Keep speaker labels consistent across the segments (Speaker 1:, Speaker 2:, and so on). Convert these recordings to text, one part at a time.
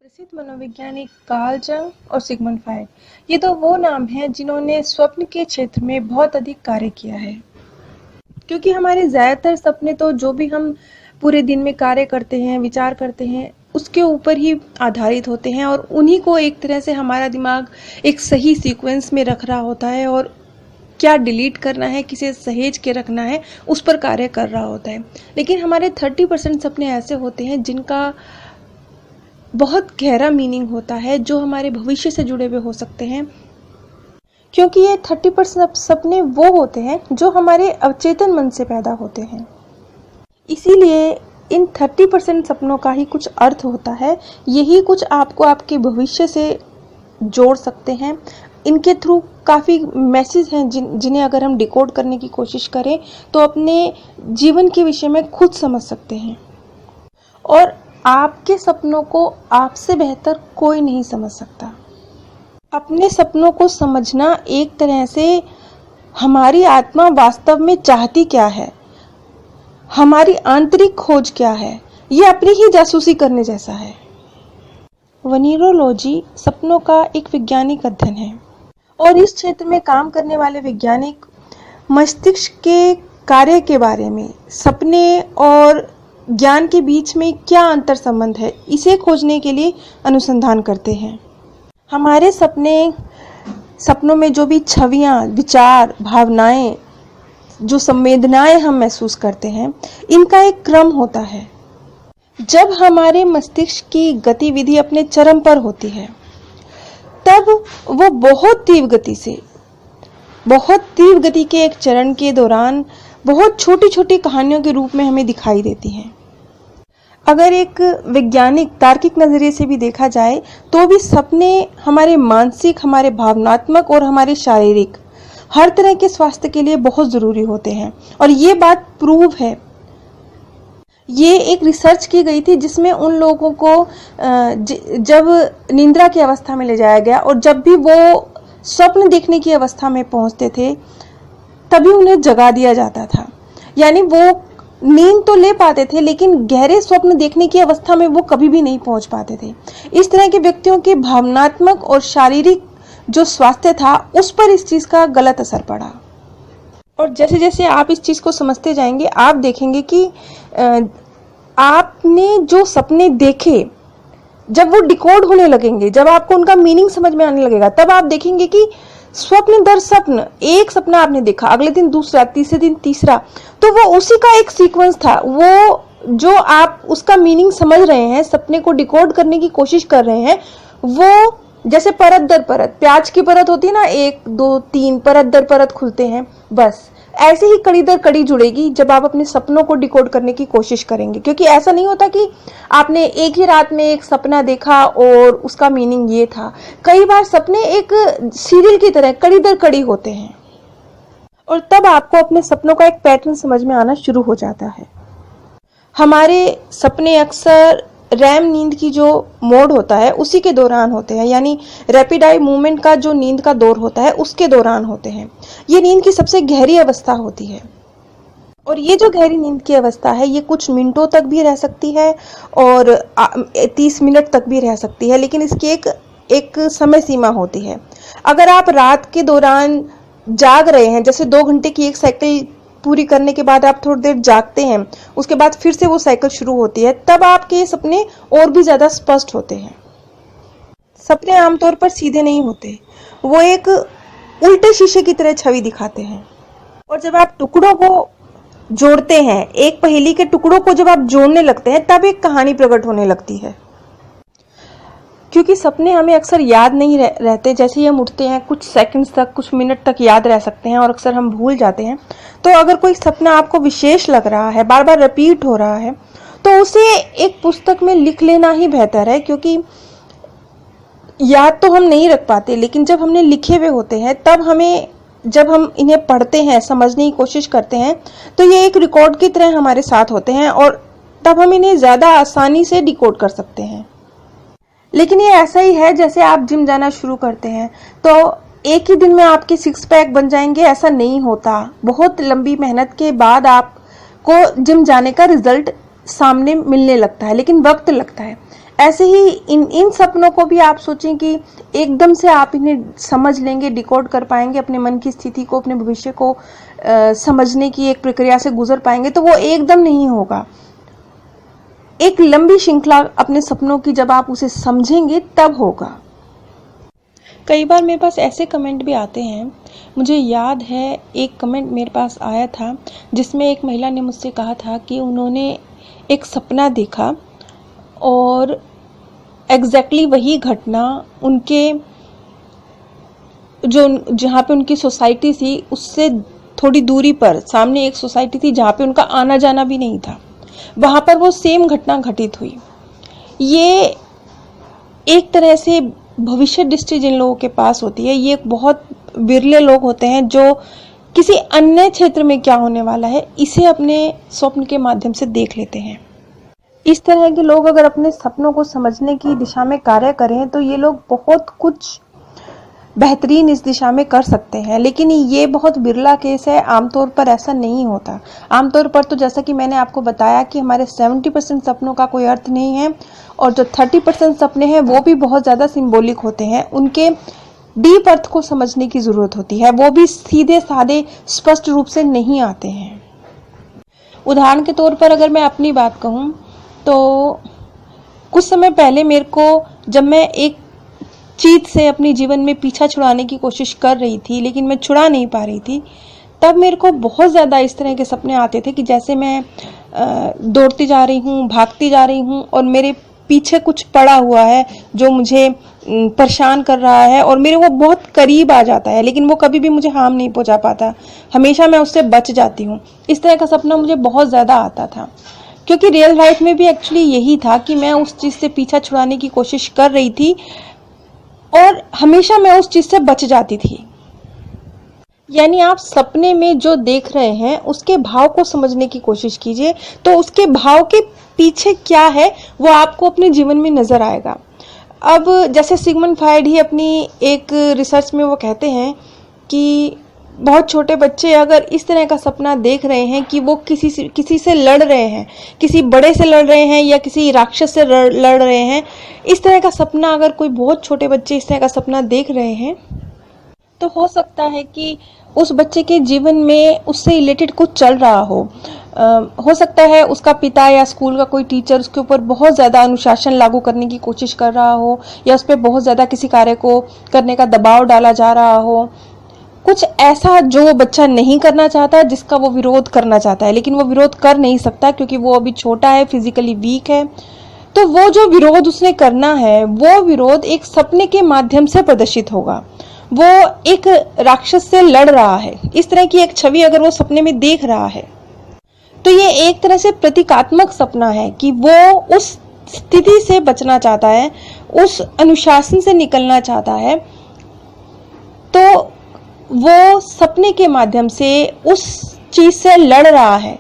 Speaker 1: प्रसिद्ध मनोवैज्ञानिक कार्ल जंग और सिगमंड फ्रायड, ये तो वो नाम हैं जिन्होंने स्वप्न के क्षेत्र में बहुत अधिक कार्य किया है। क्योंकि हमारे ज़्यादातर सपने तो जो भी हम पूरे दिन में कार्य करते हैं, विचार करते हैं, उसके ऊपर ही आधारित होते हैं और उन्हीं को एक तरह से हमारा दिमाग एक सही सीक्वेंस में रख रहा होता है और क्या डिलीट करना है, किसे सहेज के रखना है, उस पर कार्य कर रहा होता है। लेकिन हमारे 30% सपने ऐसे होते हैं जिनका बहुत गहरा मीनिंग होता है, जो हमारे भविष्य से जुड़े हुए हो सकते हैं। क्योंकि ये 30% सपने वो होते हैं जो हमारे अवचेतन मन से पैदा होते हैं। इसीलिए इन 30% सपनों का ही कुछ अर्थ होता है। यही कुछ आपको आपके भविष्य से जोड़ सकते हैं। इनके थ्रू काफ़ी मैसेज हैं जिन्हें अगर हम डिकोड करने की कोशिश करें तो अपने जीवन के विषय में खुद समझ सकते हैं। और आपके सपनों को आपसे बेहतर कोई नहीं समझ सकता। अपने सपनों को समझना एक तरह से हमारी आत्मा वास्तव में चाहती क्या है, हमारी आंतरिक खोज क्या है, ये अपनी ही जासूसी करने जैसा है। वनीरोलॉजी सपनों का एक वैज्ञानिक अध्ययन है और इस क्षेत्र में काम करने वाले वैज्ञानिक मस्तिष्क के कार्य के बारे में, सपने और ज्ञान के बीच में क्या अंतर संबंध है, इसे खोजने के लिए अनुसंधान करते हैं। हमारे सपनों में जो भी छवियां, विचार, भावनाएं, जो संवेदनाएं हम महसूस करते हैं, इनका एक क्रम होता है। जब हमारे मस्तिष्क की गतिविधि अपने चरम पर होती है, तब वो बहुत तीव्र गति के एक चरण के दौरान बहुत छोटी छोटी कहानियों के रूप में हमें दिखाई देती हैं। अगर एक वैज्ञानिक तार्किक नजरिए से भी देखा जाए तो भी सपने हमारे मानसिक, हमारे भावनात्मक और हमारे शारीरिक हर तरह के स्वास्थ्य के लिए बहुत ज़रूरी होते हैं। और ये बात प्रूव है। ये एक रिसर्च की गई थी जिसमें उन लोगों को जब निद्रा की अवस्था में ले जाया गया और जब भी वो स्वप्न देखने की अवस्था में पहुंचते थे तभी उन्हें जगा दिया जाता था। यानी वो नींद तो ले पाते थे लेकिन गहरे स्वप्न देखने की अवस्था में वो कभी भी नहीं पहुंच पाते थे। इस तरह के व्यक्तियों के भावनात्मक और शारीरिक जो स्वास्थ्य था उस पर इस चीज़ का गलत असर पड़ा। और जैसे जैसे आप इस चीज़ को समझते जाएंगे, आप देखेंगे कि आपने जो सपने देखे, जब वो डिकोड होने लगेंगे, जब आपको उनका मीनिंग समझ में आने लगेगा, तब आप देखेंगे कि स्वप्न दर स्वप्न, एक सपना आपने देखा, अगले दिन दूसरा, तीसरे दिन तीसरा, तो वो उसी का एक सीक्वेंस था। वो जो आप उसका मीनिंग समझ रहे हैं, सपने को डिकोड करने की कोशिश कर रहे हैं, वो जैसे परत दर परत, प्याज की परत होती है ना, 1 2 3 परत दर परत खुलते हैं, बस ऐसे ही कड़ी दर कड़ी जुड़ेगी जब आप अपने सपनों को डिकोड करने की कोशिश करेंगे। क्योंकि ऐसा नहीं होता कि आपने एक ही रात में एक सपना देखा और उसका मीनिंग ये था। कई बार सपने एक सीरियल की तरह कड़ी दर कड़ी होते हैं और तब आपको अपने सपनों का एक पैटर्न समझ में आना शुरू हो जाता है। हमारे सपने अक्सर रैम नींद की जो मोड होता है उसी के दौरान होते हैं, यानी रैपिड आई मूवमेंट का जो नींद का दौर होता है उसके दौरान होते हैं। ये नींद की सबसे गहरी अवस्था होती है और ये जो गहरी नींद की अवस्था है ये कुछ मिनटों तक भी रह सकती है और 30 मिनट तक भी रह सकती है, लेकिन इसकी एक समय सीमा होती है। अगर आप रात के दौरान जाग रहे हैं, जैसे 2 घंटे की एक साइकिल पूरी करने के बाद आप थोड़ी देर जागते हैं, उसके बाद फिर से वो साइकिल शुरू होती है, तब आपके सपने और भी ज्यादा स्पष्ट होते हैं। सपने आमतौर पर सीधे नहीं होते, वो एक उल्टे शीशे की तरह छवि दिखाते हैं। और जब आप टुकड़ों को जोड़ते हैं, एक पहेली के टुकड़ों को जब आप जोड़ने लगते हैं, तब एक कहानी प्रकट होने लगती है। क्योंकि सपने हमें अक्सर याद नहीं रहते, जैसे ही हम उठते हैं कुछ सेकंड्स तक, कुछ मिनट तक याद रह सकते हैं और अक्सर हम भूल जाते हैं। तो अगर कोई सपना आपको विशेष लग रहा है, बार बार रिपीट हो रहा है, तो उसे एक पुस्तक में लिख लेना ही बेहतर है। क्योंकि याद तो हम नहीं रख पाते, लेकिन जब हमने लिखे हुए होते हैं तब हमें, जब हम इन्हें पढ़ते हैं, समझने की कोशिश करते हैं, तो ये एक रिकॉर्ड की तरह हमारे साथ होते हैं और तब हम इन्हें ज़्यादा आसानी से डिकोड कर सकते हैं। लेकिन ये ऐसा ही है जैसे आप जिम जाना शुरू करते हैं तो एक ही दिन में आपके 6 पैक बन जाएंगे, ऐसा नहीं होता। बहुत लंबी मेहनत के बाद आपको जिम जाने का रिजल्ट सामने मिलने लगता है, लेकिन वक्त लगता है। ऐसे ही इन सपनों को भी आप सोचें कि एकदम से आप इन्हें समझ लेंगे, डिकोड कर पाएंगे, अपने मन की स्थिति को, अपने भविष्य को समझने की एक प्रक्रिया से गुजर पाएंगे, तो वो एकदम नहीं होगा। एक लंबी श्रृंखला अपने सपनों की जब आप उसे समझेंगे तब होगा। कई बार मेरे पास ऐसे कमेंट भी आते हैं, मुझे याद है एक कमेंट मेरे पास आया था जिसमें एक महिला ने मुझसे कहा था कि उन्होंने एक सपना देखा और एग्जैक्टली वही घटना उनके जहाँ पे उनकी सोसाइटी थी उससे थोड़ी दूरी पर सामने एक सोसाइटी थी जहाँ पे उनका आना जाना भी नहीं था, वहाँ पर वो सेम घटना घटित हुई। ये एक तरह से भविष्य दृष्टि जिन लोगों के पास होती है, ये बहुत विरले लोग होते हैं जो किसी अन्य क्षेत्र में क्या होने वाला है इसे अपने स्वप्न के माध्यम से देख लेते हैं। इस तरह के लोग अगर अपने सपनों को समझने की दिशा में कार्य करें तो ये लोग बहुत कुछ बेहतरीन इस दिशा में कर सकते हैं, लेकिन ये बहुत बिरला केस है। आमतौर पर ऐसा नहीं होता। आमतौर पर तो जैसा कि मैंने आपको बताया कि हमारे 70% सपनों का कोई अर्थ नहीं है और जो 30% सपने हैं वो भी बहुत ज़्यादा सिंबॉलिक होते हैं। उनके डीप अर्थ को समझने की ज़रूरत होती है, वो भी सीधे साधे स्पष्ट रूप से नहीं आते हैं। उदाहरण के तौर पर अगर मैं अपनी बात कहूँ तो कुछ समय पहले मेरे को, जब मैं एक चीज से अपनी जीवन में पीछा छुड़ाने की कोशिश कर रही थी लेकिन मैं छुड़ा नहीं पा रही थी, तब मेरे को बहुत ज़्यादा इस तरह के सपने आते थे कि जैसे मैं दौड़ती जा रही हूँ, भागती जा रही हूँ और मेरे पीछे कुछ पड़ा हुआ है जो मुझे परेशान कर रहा है और मेरे वो बहुत करीब आ जाता है, लेकिन वो कभी भी मुझे हार्म नहीं पहुँचा पाता, हमेशा मैं उससे बच जाती हूँ। इस तरह का सपना मुझे बहुत ज़्यादा आता था, क्योंकि रियल लाइफ में भी एक्चुअली यही था कि मैं उस चीज़ से पीछा छुड़ाने की कोशिश कर रही थी और हमेशा मैं उस चीज से बच जाती थी। यानी आप सपने में जो देख रहे हैं उसके भाव को समझने की कोशिश कीजिए, तो उसके भाव के पीछे क्या है वो आपको अपने जीवन में नजर आएगा। अब जैसे सिगमंड फ्रायड ही अपनी एक रिसर्च में वो कहते हैं कि बहुत छोटे बच्चे अगर इस तरह का सपना देख रहे हैं कि वो किसी से लड़ रहे हैं, किसी बड़े से लड़ रहे हैं या किसी राक्षस से लड़ रहे हैं, इस तरह का सपना अगर कोई बहुत छोटे बच्चे इस तरह का सपना देख रहे हैं तो हो सकता है कि उस बच्चे के जीवन में उससे रिलेटेड कुछ चल रहा हो सकता है उसका पिता या स्कूल का कोई टीचर उसके ऊपर बहुत ज़्यादा अनुशासन लागू करने की कोशिश कर रहा हो या उस पर बहुत ज़्यादा किसी कार्य को करने का दबाव डाला जा रहा हो, कुछ ऐसा जो वो बच्चा नहीं करना चाहता, जिसका वो विरोध करना चाहता है लेकिन वो विरोध कर नहीं सकता क्योंकि वो अभी छोटा है, फिजिकली वीक है। तो वो जो विरोध उसने करना है वो विरोध एक सपने के माध्यम से प्रदर्शित होगा। वो एक राक्षस से लड़ रहा है, इस तरह की एक छवि अगर वो सपने में देख रहा है तो ये एक तरह से प्रतीकात्मक सपना है कि वो उस स्थिति से बचना चाहता है, उस अनुशासन से निकलना चाहता है। तो वो सपने के माध्यम से उस चीज से लड़ रहा है,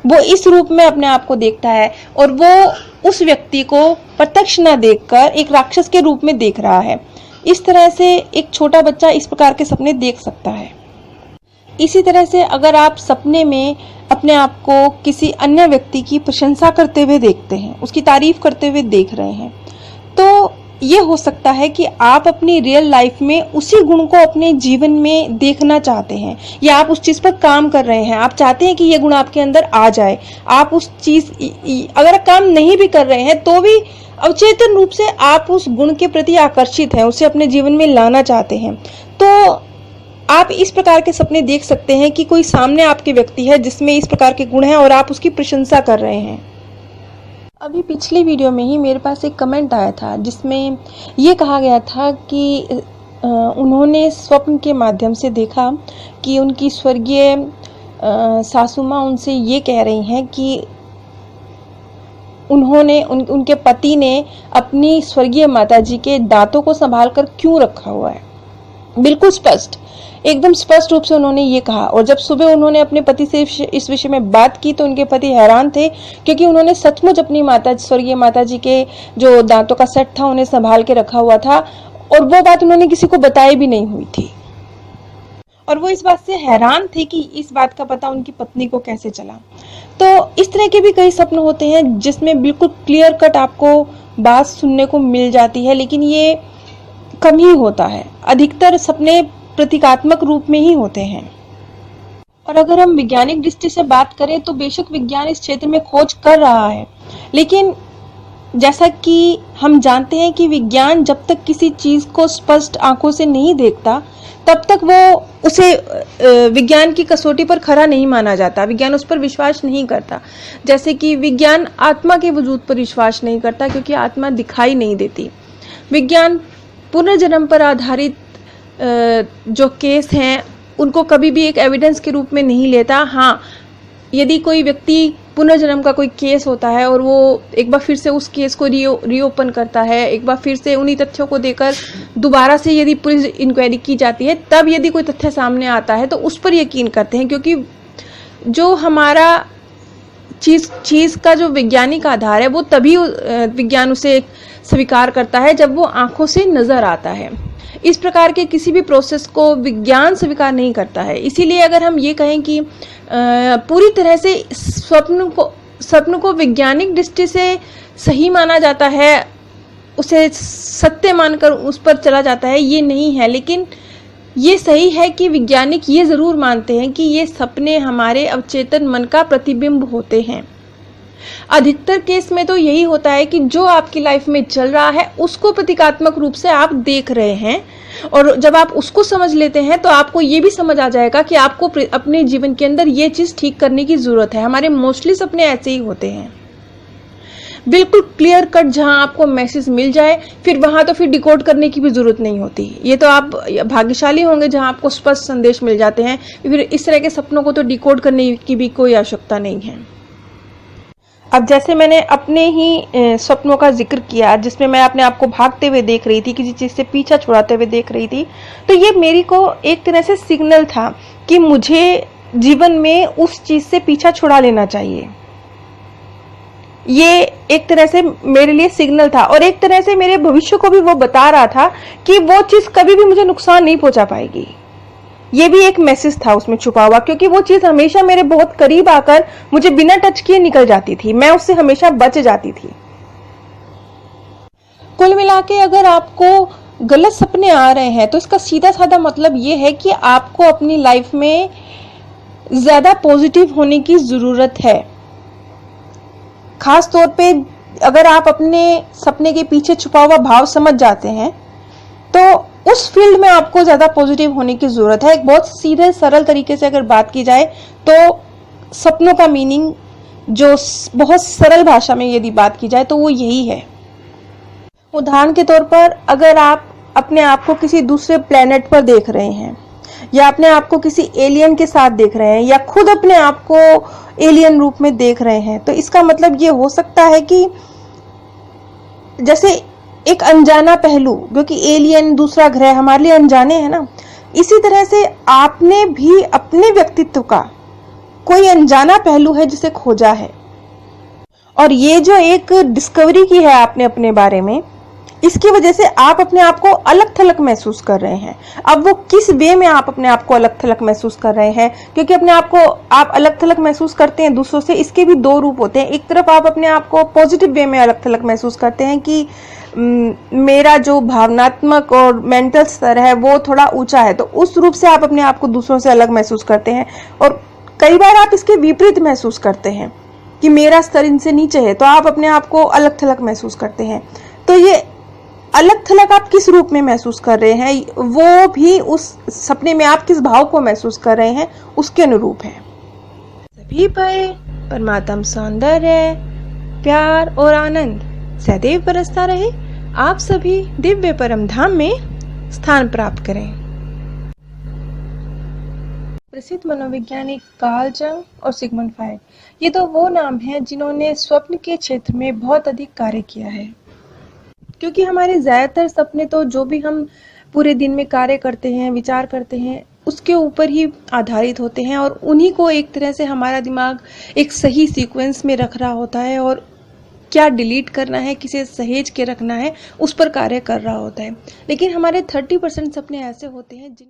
Speaker 1: वो इस रूप में अपने आप को देखता है और वो उस व्यक्ति को प्रत्यक्ष न देखकर एक राक्षस के रूप में देख रहा है। इस तरह से एक छोटा बच्चा इस प्रकार के सपने देख सकता है। इसी तरह से अगर आप सपने में अपने आप को किसी अन्य व्यक्ति की प्रशंसा करते हुए देखते हैं, उसकी तारीफ करते हुए देख रहे हैं, तो ये हो सकता है कि आप अपनी रियल लाइफ में उसी गुण को अपने जीवन में देखना चाहते हैं या आप उस चीज़ पर काम कर रहे हैं। आप चाहते हैं कि ये गुण आपके अंदर आ जाए। आप उस चीज़, अगर काम नहीं भी कर रहे हैं तो भी अवचेतन रूप से आप उस गुण के प्रति आकर्षित हैं, उसे अपने जीवन में लाना चाहते हैं। तो आप इस प्रकार के सपने देख सकते हैं कि कोई सामने आपके व्यक्ति है जिसमें इस प्रकार के गुण हैं और आप उसकी प्रशंसा कर रहे हैं। अभी पिछली वीडियो में ही मेरे पास एक कमेंट आया था जिसमें ये कहा गया था कि उन्होंने स्वप्न के माध्यम से देखा कि उनकी स्वर्गीय सासू माँ उनसे ये कह रही हैं कि उनके पति ने अपनी स्वर्गीय माताजी के दांतों को संभाल कर क्यों रखा हुआ है। बिल्कुल स्पष्ट, एकदम स्पष्ट रूप से उन्होंने ये कहा। और जब सुबह उन्होंने अपने पति से इस विषय में बात की तो उनके पति हैरान थे, क्योंकि उन्होंने सचमुच अपनी स्वर्गीय माताजी के जो दांतों का सेट था उन्हें संभाल के रखा हुआ था और वो बात उन्होंने किसी को बताई भी नहीं हुई थी। और वो इस बात से हैरान थे कि इस बात का पता उनकी पत्नी को कैसे चला। तो इस तरह के भी कई सपने होते हैं जिसमें बिल्कुल क्लियर कट आपको बात सुनने को मिल जाती है, लेकिन ये कम ही होता है। अधिकतर सपने प्रतीकात्मक रूप में ही होते हैं। और अगर हम वैज्ञानिक दृष्टि से बात करें तो बेशक विज्ञान इस क्षेत्र में खोज कर रहा है, लेकिन जैसा कि हम जानते हैं कि विज्ञान जब तक किसी चीज को स्पष्ट आंखों से नहीं देखता तब तक वो उसे विज्ञान की कसौटी पर खरा नहीं माना जाता, विज्ञान उस पर विश्वास नहीं करता। जैसे कि विज्ञान आत्मा के वजूद पर विश्वास नहीं करता क्योंकि आत्मा दिखाई नहीं देती। विज्ञान पुनर्जन्म पर आधारित जो केस हैं उनको कभी भी एक एविडेंस के रूप में नहीं लेता। हाँ, यदि कोई व्यक्ति पुनर्जन्म का कोई केस होता है और वो एक बार फिर से उस केस को रीओपन करता है, एक बार फिर से उन्हीं तथ्यों को देकर दोबारा से यदि पुलिस इंक्वायरी की जाती है, तब यदि कोई तथ्य सामने आता है तो उस पर यकीन करते हैं, क्योंकि जो हमारा चीज का जो वैज्ञानिक आधार है वो तभी विज्ञान उसे स्वीकार करता है जब वो आंखों से नजर आता है। इस प्रकार के किसी भी प्रोसेस को विज्ञान स्वीकार नहीं करता है। इसीलिए अगर हम ये कहें कि पूरी तरह से स्वप्न को वैज्ञानिक दृष्टि से सही माना जाता है, उसे सत्य मानकर उस पर चला जाता है, ये नहीं है। लेकिन ये सही है कि वैज्ञानिक ये जरूर मानते हैं कि ये सपने हमारे अवचेतन मन का प्रतिबिंब होते हैं। अधिकतर केस में तो यही होता है कि जो आपकी लाइफ में चल रहा है उसको प्रतीकात्मक रूप से आप देख रहे हैं, और जब आप उसको समझ लेते हैं तो आपको ये भी समझ आ जाएगा कि आपको अपने जीवन के अंदर ये चीज ठीक करने की जरूरत है। हमारे मोस्टली सपने ऐसे ही होते हैं, बिल्कुल क्लियर कट, जहां आपको मैसेज मिल जाए फिर वहां तो फिर डिकोड करने की भी जरूरत नहीं होती। ये तो आप भाग्यशाली होंगे जहां आपको स्पष्ट संदेश मिल जाते हैं, फिर इस तरह के सपनों को तो डिकोड करने की भी कोई आवश्यकता नहीं है। अब जैसे मैंने अपने ही सपनों का जिक्र किया जिसमें मैं अपने आप को भागते हुए देख रही थी, किसी चीज से पीछा छुड़ाते हुए देख रही थी, तो ये मेरी को एक तरह से सिग्नल था कि मुझे जीवन में उस चीज से पीछा छुड़ा लेना चाहिए। ये एक तरह से मेरे लिए सिग्नल था, और एक तरह से मेरे भविष्य को भी वो बता रहा था कि वो चीज कभी भी मुझे नुकसान नहीं पहुंचा पाएगी। ये भी एक मैसेज था उसमें छुपा हुआ, क्योंकि वो चीज हमेशा मेरे बहुत करीब आकर मुझे बिना टच किए निकल जाती थी, मैं उससे हमेशा बच जाती थी। कुल मिला के अगर आपको गलत सपने आ रहे हैं तो इसका सीधा साधा मतलब ये है कि आपको अपनी लाइफ में ज्यादा पॉजिटिव होने की जरूरत है। खास तौर पे अगर आप अपने सपने के पीछे छुपा हुआ भाव समझ जाते हैं तो उस फील्ड में आपको ज्यादा पॉजिटिव होने की जरूरत है। एक बहुत सीधे सरल तरीके से अगर बात की जाए तो सपनों का मीनिंग जो बहुत सरल भाषा में यदि बात की जाए तो वो यही है। उदाहरण के तौर पर अगर आप अपने आप को किसी दूसरे प्लेनेट पर देख रहे हैं, या अपने आप को किसी एलियन के साथ देख रहे हैं, या खुद अपने आप को एलियन रूप में देख रहे हैं, तो इसका मतलब ये हो सकता है कि जैसे एक अनजाना पहलू, क्योंकि एलियन दूसरा ग्रह हमारे लिए अनजाने हैं ना, इसी तरह से आपने भी अपने व्यक्तित्व का कोई अनजाना पहलू है जिसे खोजा है, और ये जो एक डिस्कवरी की है आपने अपने बारे में, इसकी वजह से आप अपने आप को अलग थलग महसूस कर रहे हैं। अब वो किस वे में आप अपने आप को अलग थलग महसूस कर रहे हैं, क्योंकि अपने आप को आप अलग थलग महसूस करते हैं दूसरों से, इसके भी दो रूप होते हैं। एक तरफ आप अपने आप को पॉजिटिव वे में अलग थलग महसूस करते हैं कि मेरा जो भावनात्मक और मेंटल स्तर है वो थोड़ा ऊंचा है, तो उस रूप से आप अपने आप को दूसरों से अलग महसूस करते हैं। और कई बार आप इसके विपरीत महसूस करते हैं कि मेरा स्तर इनसे नीचे है, तो आप अपने आप को अलग थलग महसूस करते हैं। तो ये अलग थलग आप किस रूप में महसूस कर रहे हैं, वो भी उस सपने में आप किस भाव को महसूस कर रहे हैं उसके अनुरूप है। सभी पर परमात्म सौंदर्य, प्यार और आनंद सदैव बरसता रहे। आप सभी दिव्य परम धाम में स्थान प्राप्त करें। प्रसिद्ध मनोवैज्ञानिक कार्ल जंग और सिगमंड फ्रायड, ये तो वो नाम हैं जिन्होंने स्वप्न के क्षेत्र में बहुत अधिक कार्य किया है। क्योंकि हमारे ज्यादातर सपने तो जो भी हम पूरे दिन में कार्य करते हैं, विचार करते हैं, उसके ऊपर ही आधारित होते हैं, और उन्हीं को एक तरह से हमारा दिमाग एक सही सीक्वेंस में रख रहा होता है, और क्या डिलीट करना है, किसे सहेज के रखना है, उस पर कार्य कर रहा होता है। लेकिन हमारे 30% सपने ऐसे होते हैं जिन